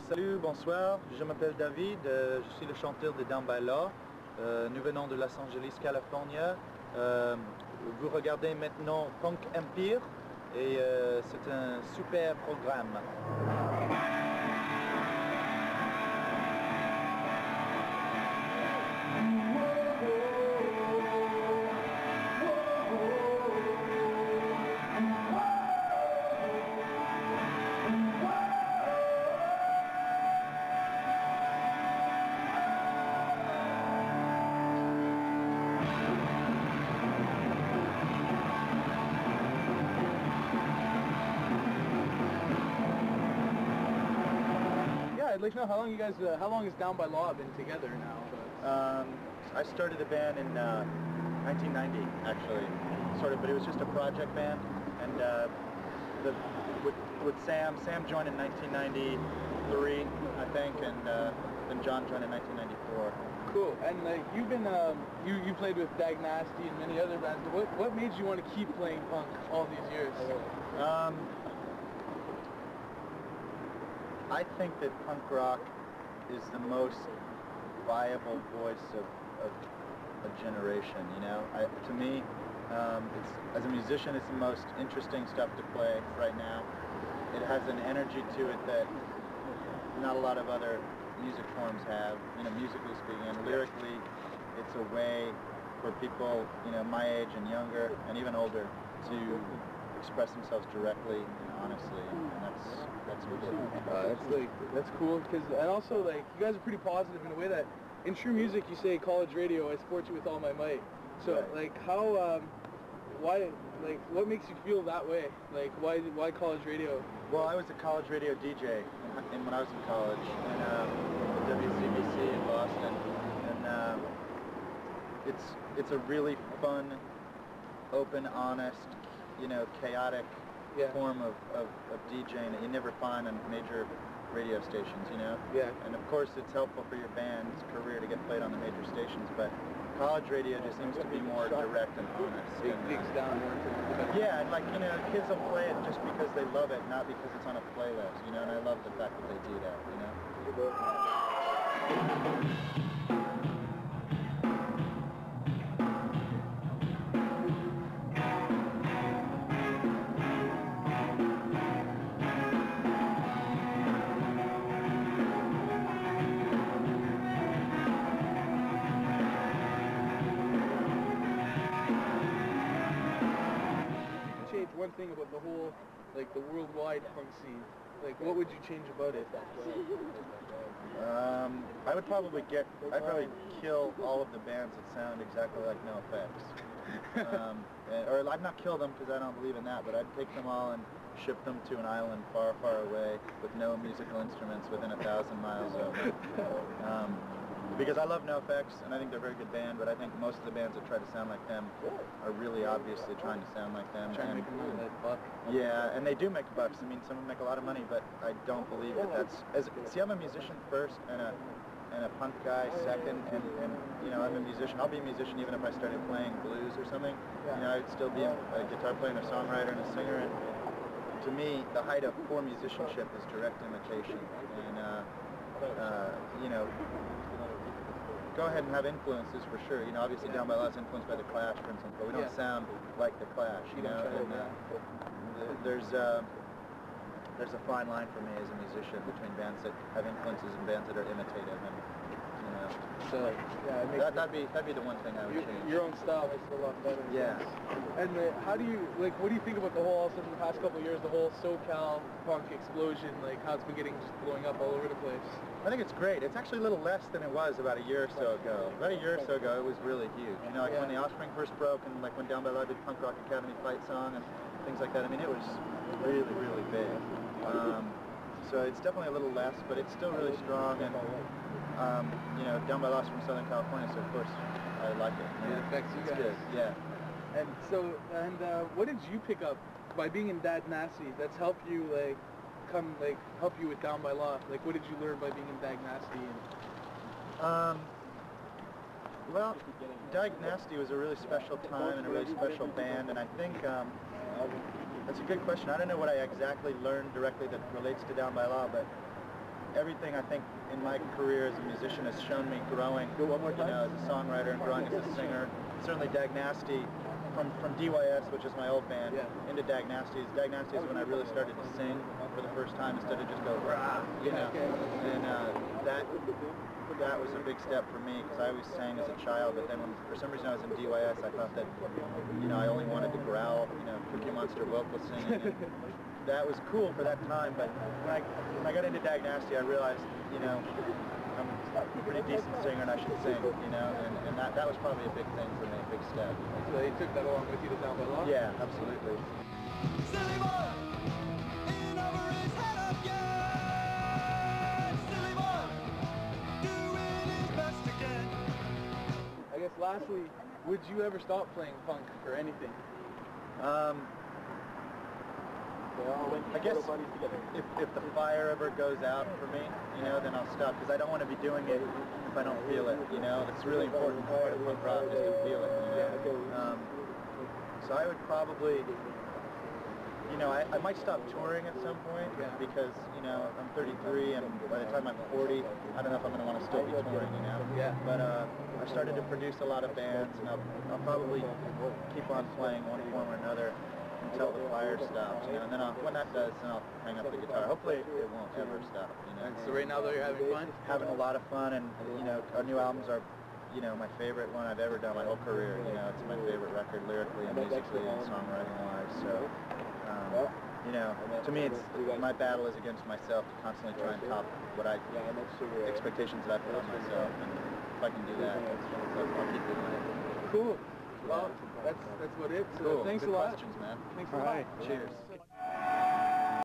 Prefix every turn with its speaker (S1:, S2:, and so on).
S1: Salut, bonsoir, je m'appelle David, je suis le chanteur de Down by Law. Nous venons de Los Angeles, Californie. Vous regardez maintenant Punk Empire et c'est un super programme.
S2: I'd like to know how long you guys, how long has Down by Law been together now?
S1: I started the band in 1990, actually, sort of, but it was just a project band, and with Sam joined in 1993, I think, and then John joined in 1994.
S2: Cool. And like you've been, you played with Dag Nasty and many other bands. What made you want to keep playing punk all these years?
S1: I think that punk rock is the most viable voice of a generation, you know. To me, as a musician, it's the most interesting stuff to play right now. It has an energy to it that not a lot of other music forms have, you know, musically speaking. And lyrically, it's a way for people, you know, my age and younger, and even older, to express themselves directly and honestly, and that's really
S2: that's cool, because and also like you guys are pretty positive in a way that in true music you say college radio, I support you with all my might. So right. Like how why, like what makes you feel that way? Like why college radio?
S1: Well, I was a college radio DJ when I was in college in WCBC in Boston, and it's a really fun, open, honest, you know, chaotic form of DJing that you never find on major radio stations, you know?
S2: Yeah.
S1: And of course it's helpful for your band's career to get played on the major stations, but college radio just seems to be more direct and honest.
S2: It digs down more into the
S1: yeah, and like, you know, kids will play it just because they love it, not because it's on a playlist, you know, and I love the fact that they do that, you know?
S2: One thing about the whole, like the worldwide punk scene, like what would you change about it?
S1: I'd probably kill all of the bands that sound exactly like NoFX. Or I'd not kill them because I don't believe in that, but I'd take them all and ship them to an island far, far away with no musical instruments within 1,000 miles of it. Because I love NoFX, and I think they're a very good band, but I think most of the bands that try to sound like them are really obviously trying to sound like them.
S2: Trying to make a little bit buck.
S1: Yeah, and they do make bucks. I mean, some of them make a lot of money, but I don't believe that that's... See, I'm a musician first, and a punk guy second, and you know, I'm a musician. I'll be a musician even if I started playing blues or something. You know, I'd still be a guitar player and a songwriter and a singer, and to me, the height of poor musicianship is direct imitation, and you know, go ahead and have influences for sure. You know, obviously Down by Law is influenced by the Clash, for instance, but we don't sound like the Clash. You know, and there's a fine line for me as a musician between bands that have influences and bands that are imitative, and you know.
S2: So yeah,
S1: that'd be the one thing I would change.
S2: Your own style makes it a lot better.
S1: Yeah.
S2: And how do you what do you think about the whole, all of a sudden, the past couple of years, the whole SoCal punk explosion, like how it's been getting just blowing up all over the place?
S1: I think it's great. It's actually a little less than it was about a year or so ago. About a year or so ago, it was really huge. You know, like when the Offspring first broke, and like when Down by Law did Punk Rock Academy fight song and things like that. I mean, it was really, really big. So it's definitely a little less, but it's still really strong. And you know, Down by Law is from Southern California, so of course I like it.
S2: It affects you guys.
S1: It's good. Yeah.
S2: And so, what did you pick up by being in Dag Nasty that's helped you help you with Down by Law? Like, what did you learn by being in Dag Nasty?
S1: Well, Dag Nasty was a really special time and a really special band, and I think that's a good question. I don't know what I exactly learned directly that relates to Down by Law, but everything I think in my career as a musician has shown me growing, you know, as a songwriter and growing as a singer. Certainly Dag Nasty, from DYS, which is my old band, into Dag Nasty. Dag Nasty is when I really started to sing for the first time instead of just go rah, you know. And that was a big step for me because I always sang as a child, but then when for some reason I was in DYS, I thought that, you know, I only wanted to growl, you know, Cookie Monster vocal singing. And that was cool for that time, but when I got into Dag Nasty, I realized, you know, I'm a pretty decent singer and I should sing, you know, and that was probably a big thing for me, a big step.
S2: So you took that along with you to Down by Law?
S1: Yeah, absolutely.
S3: Silly boy, he never his head up yet. Silly boy, doing his best again.
S2: I guess lastly, would you ever stop playing punk or anything?
S1: I guess if the fire ever goes out for me, you know, then I'll stop because I don't want to be doing it if I don't feel it, you know. It's a really important part of punk rock just to feel it, you know. So I would probably, you know, I might stop touring at some point because, you know, I'm 33 and by the time I'm 40, I don't know if I'm going to want to still be touring, you know. But I've started to produce a lot of bands and I'll probably keep on playing one form or another until the fire stops, you know, and then when that does, then I'll hang up the guitar. Hopefully it won't ever stop, you know.
S2: So right now though you're having fun?
S1: Having a lot of fun, and, you know, our new albums are, you know, my favorite one I've ever done my whole career, you know. It's my favorite record lyrically and musically and songwriting-wise, so, you know, to me it's, my battle is against myself to constantly try and top what expectations that I put on myself, and if I can do that, I'll keep doing it.
S2: Cool. Well, that's about it. So
S1: cool.
S2: thanks
S1: Good
S2: a lot.
S1: questions, man.
S2: Thanks a
S1: All
S2: lot.
S1: right. Cheers.